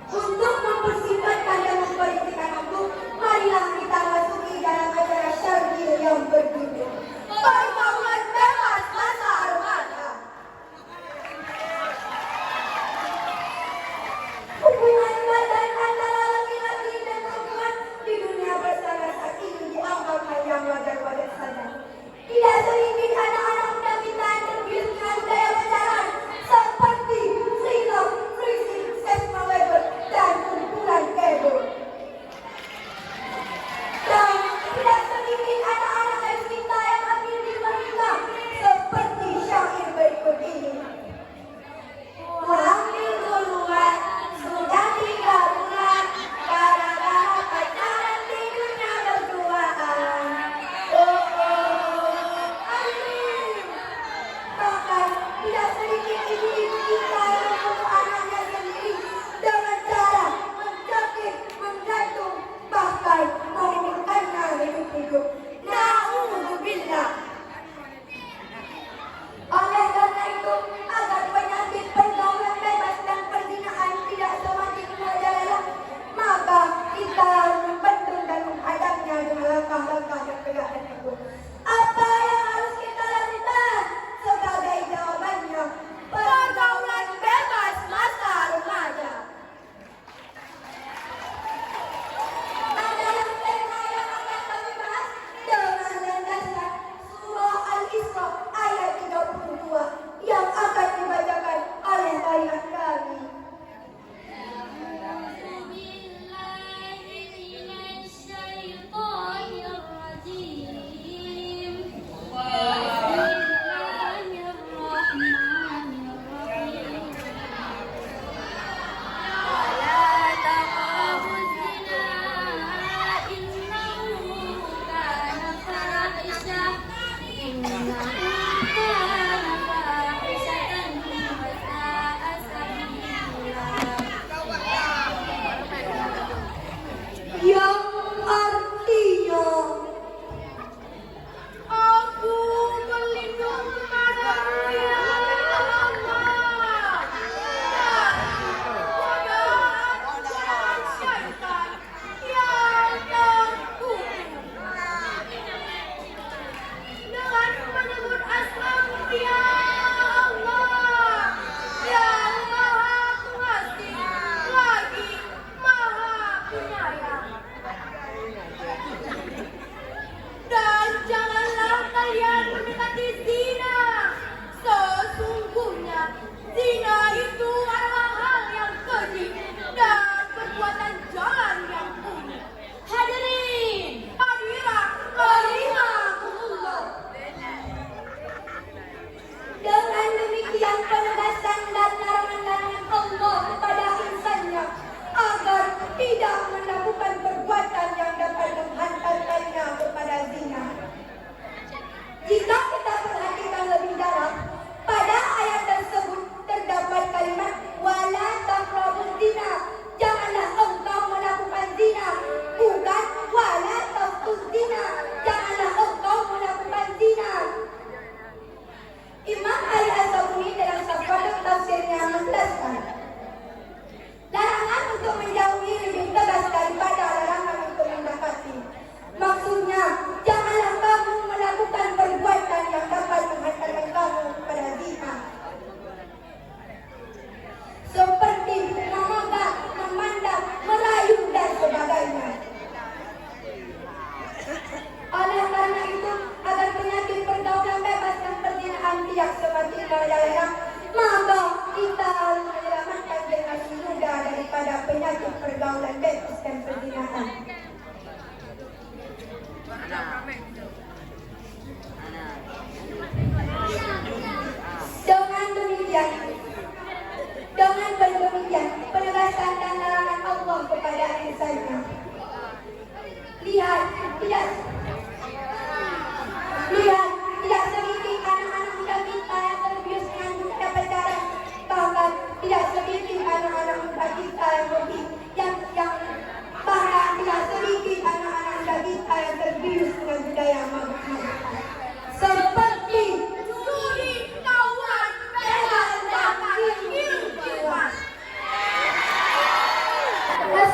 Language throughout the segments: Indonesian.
Untuk mempersingkatkan dan memperhatikan waktu, marilah kita masuki dalam acara syar'iyah yang berjudul Pertemuan Bebas Masa Remaja. Hubungan badan antara laki-laki dan perempuan di dunia bersangat saat ini dianggap hal yang wajar-wajar saja. Tidak sedikit anak-anak muda kita yang terbius dengan budaya pacaran seperti single, freezing, sex forever, dan kumpulan kebo. Dan tidak sedikit anak-anak dan kita yang ambil di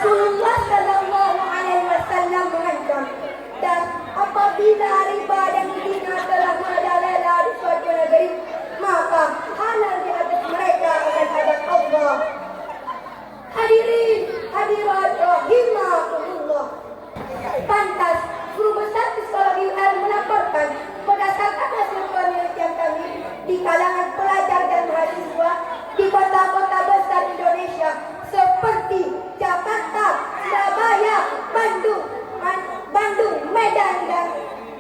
Rasulullah Shallallahu Alaihi Wasallam mengancam, dan apabila riba dan zina telah merajalela di suatu negeri, maka halal di atas mereka akan azab Allah. Hadirin hadirat rahimakumullah. Pantas Guru Besar Psikologi UR melaporkan berdasarkan hasil penelitian kami di kalangan pelajar dan mahasiswa di kota-kota besar Indonesia seperti Jakarta, Surabaya, Bandung, Medan dan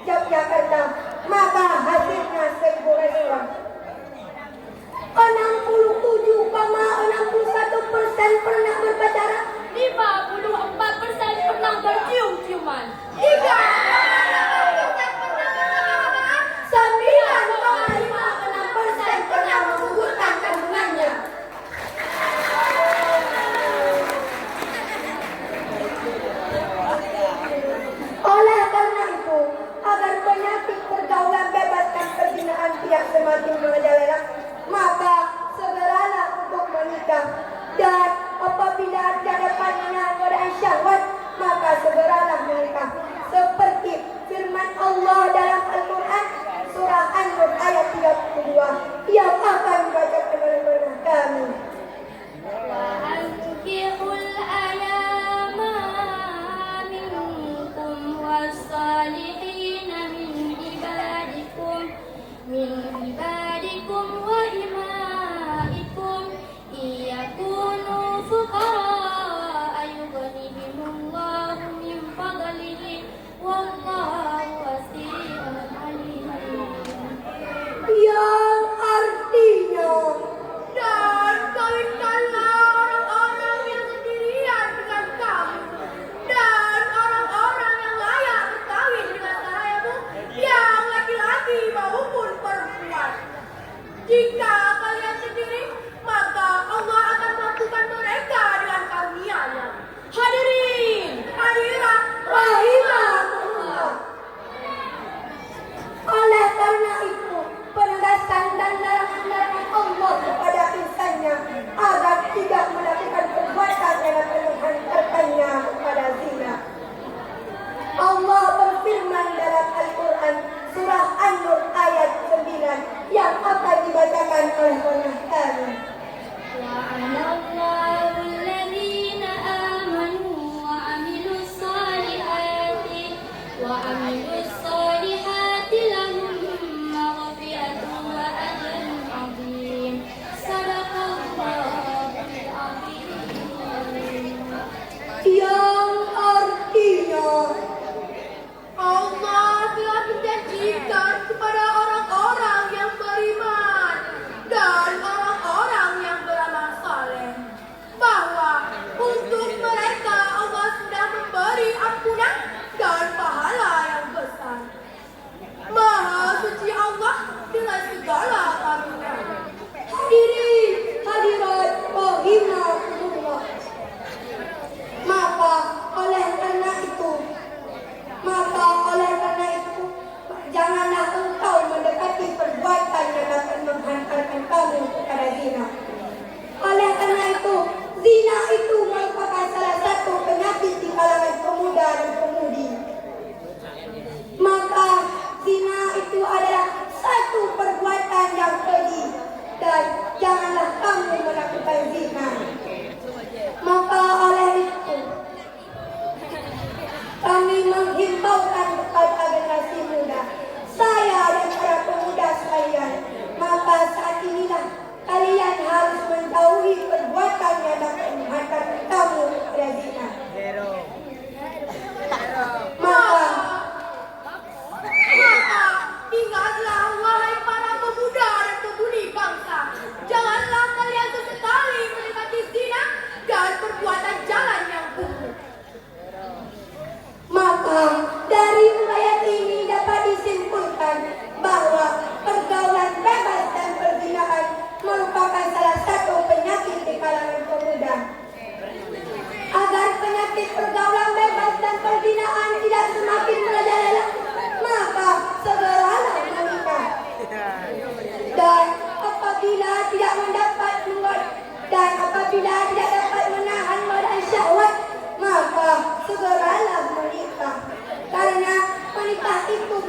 Yogyakarta, maka hasilnya 1000 restoran. 67,61% pernah berpacaran, 54% pernah bercium-ciuman, 9,56% pernah menggugurkan kandungannya. Oleh karena itu, agar penyakit pergaulan bebas dan perzinahan tidak semakin merajalela, maka segeralah untuk menikah. Dan apabila ada pandangan godaan syahwat, maka segeralah menikah. Seperti firman Allah dalam Al-Quran surah An-Nur ayat 32 yang akan dibacakan oleh kami. وأنكحوا الأيام منكم والصالحين من عبادكم وإمائكم إن يكونوا فقراء يغنهم الله من فضله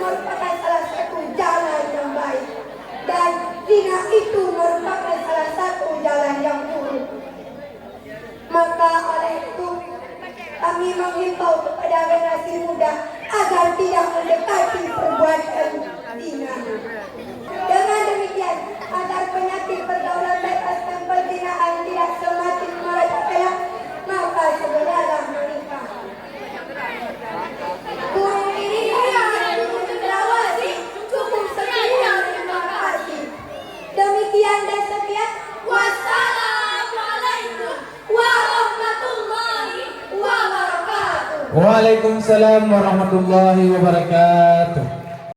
merupakan salah satu jalan yang baik dan zina itu merupakan salah satu jalan yang buruk. Maka oleh itu kami menghimbau kepada generasi muda agar tidak mendekati perbuatan zina. Dengan demikian, agar penyakit pergaulan bebas dan perzinaan tidak semakin merajalela, maka segeralah menikah. Kurang ini yang diawasi, cukup sekian, terima kasih. Demikian dan sekian. Wassalamualaikum warahmatullahi wabarakatuh. Waalaikumsalam warahmatullahi wabarakatuh.